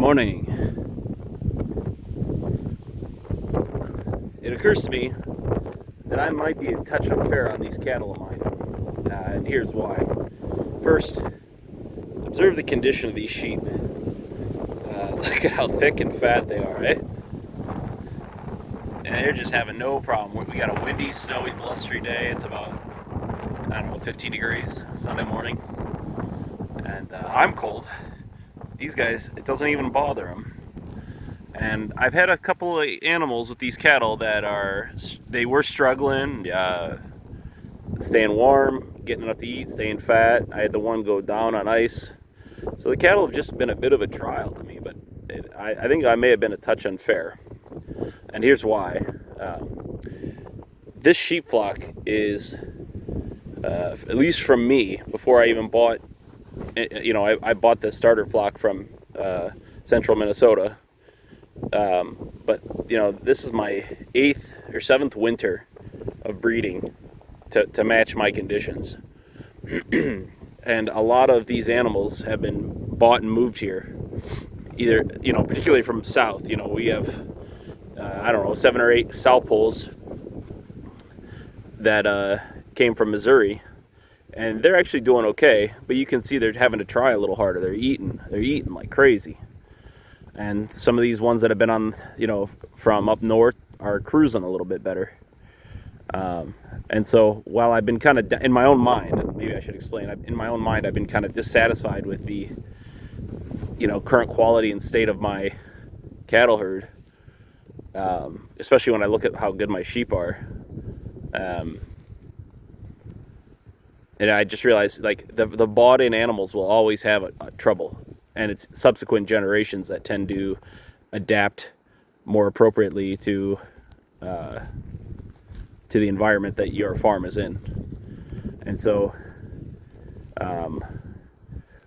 Morning. It occurs to me that I might be a touch unfair on these cattle of mine, and here's why. First, observe the condition of these sheep. Look at how thick and fat they are, eh? And they're just having no problem. We got a windy, snowy, blustery day. It's about, 15 degrees Sunday morning, and I'm cold. These guys, it doesn't even bother them. And I've had a couple of animals with these cattle that they were struggling, staying warm, getting enough to eat, staying fat. I had the one go down on ice. So the cattle have just been a bit of a trial to me, but I think I may have been a touch unfair. And here's why. This sheep flock is, at least from me, before I even bought, I bought the starter flock from central Minnesota. But this is my 8th or 7th winter of breeding to match my conditions. And a lot of these animals have been bought and moved here, either, particularly from south. We have, 7 or 8 South Poles that came from Missouri, and they're actually doing okay, but you can see they're having to try a little harder. They're eating like crazy. And some of these ones that have been on, from up north are cruising a little bit better. And so while I've been kind of, in my own mind, maybe I should explain, in my own mind, I've been kind of dissatisfied with the, current quality and state of my cattle herd, especially when I look at how good my sheep are. And I just realized, the bought-in animals will always have a trouble. And it's subsequent generations that tend to adapt more appropriately to the environment that your farm is in. And so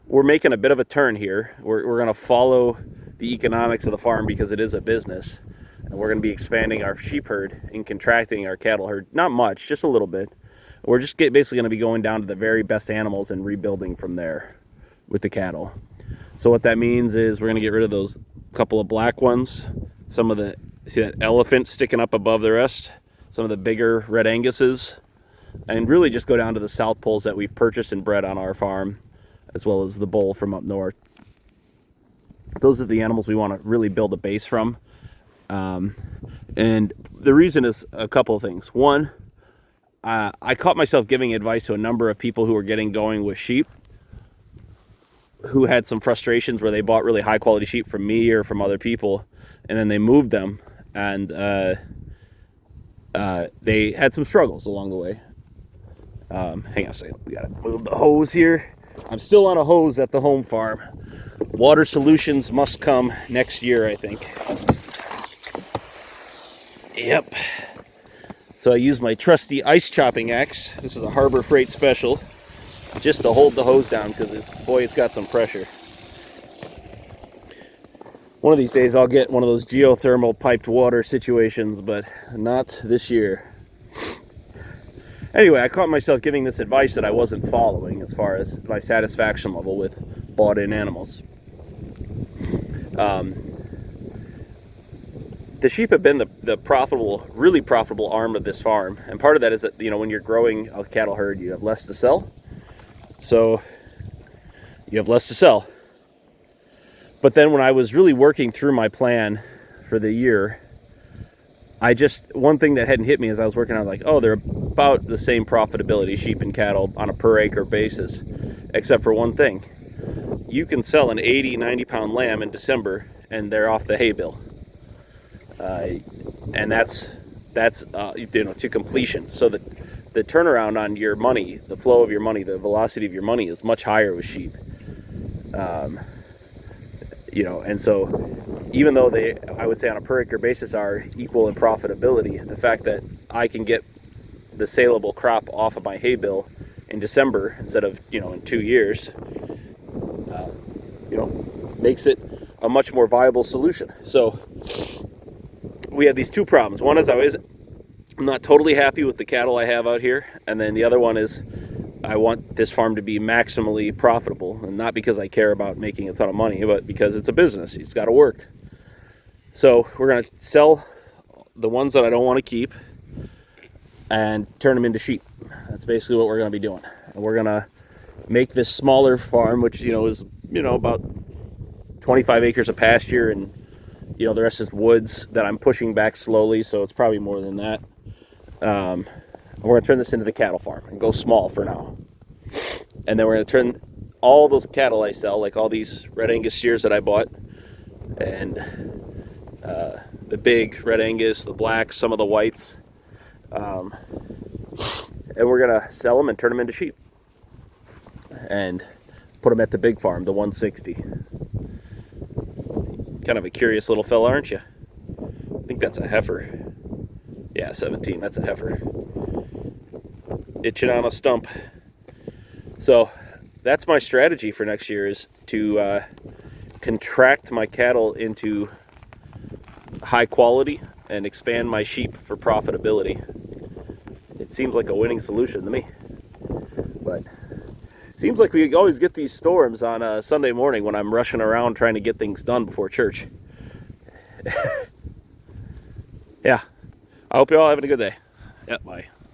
we're making a bit of a turn here. We're going to follow the economics of the farm because it is a business. And we're going to be expanding our sheep herd and contracting our cattle herd. Not much, just a little bit. We're just basically going to be going down to the very best animals and rebuilding from there with the cattle. So what that means is we're going to get rid of those couple of black ones, see that elephant sticking up above the rest, some of the bigger red Anguses, and really just go down to the South Poles that we've purchased and bred on our farm, as well as the bull from up north. Those are the animals we want to really build a base from. And the reason is a couple of things. One, I caught myself giving advice to a number of people who were getting going with sheep, who had some frustrations where they bought really high quality sheep from me or from other people, and then they moved them, and they had some struggles along the way. Hang on a second, we gotta move the hose here. I'm still on a hose at the home farm. Water solutions must come next year, I think. Yep. So I use my trusty ice chopping axe. This is a Harbor Freight special, just to hold the hose down, because it's got some pressure. One of these days I'll get one of those geothermal piped water situations, but not this year. Anyway, I caught myself giving this advice that I wasn't following as far as my satisfaction level with bought-in animals. The sheep have been the really profitable arm of this farm, and part of that is that when you're growing a cattle herd, you have less to sell. So you have less to sell. But then when I was really working through my plan for the year, one thing that hadn't hit me as I was working on, they're about the same profitability, sheep and cattle, on a per acre basis, except for one thing. You can sell an 80, 90 pound lamb in December and they're off the hay bill. And that's to completion. So that the turnaround on your money, the flow of your money, the velocity of your money is much higher with sheep. And so even though they, I would say on a per acre basis, are equal in profitability, the fact that I can get the saleable crop off of my hay bill in December instead of, in 2 years, makes it a much more viable solution. So we have these two problems. One is I'm not totally happy with the cattle I have out here, and then the other one is I want this farm to be maximally profitable, and not because I care about making a ton of money, but because it's a business. It's got to work. So we're going to sell the ones that I don't want to keep and turn them into sheep. That's basically what we're going to be doing. And we're going to make this smaller farm, which, is, about 25 acres of pasture, and, the rest is woods that I'm pushing back slowly. So it's probably more than that. We're going to turn this into the cattle farm and go small for now. And then we're going to turn all those cattle I sell, like all these Red Angus steers that I bought, and the big Red Angus, the black, some of the whites, and we're going to sell them and turn them into sheep and put them at the big farm, the 160. Kind of a curious little fella, aren't you? I think that's a heifer. Yeah, 17, that's a heifer. Itching on a stump. So that's my strategy for next year, is to contract my cattle into high quality and expand my sheep for profitability. It seems like a winning solution to me. But it seems like we always get these storms on a Sunday morning when I'm rushing around trying to get things done before church. Yeah. I hope you're all having a good day. Yeah, bye.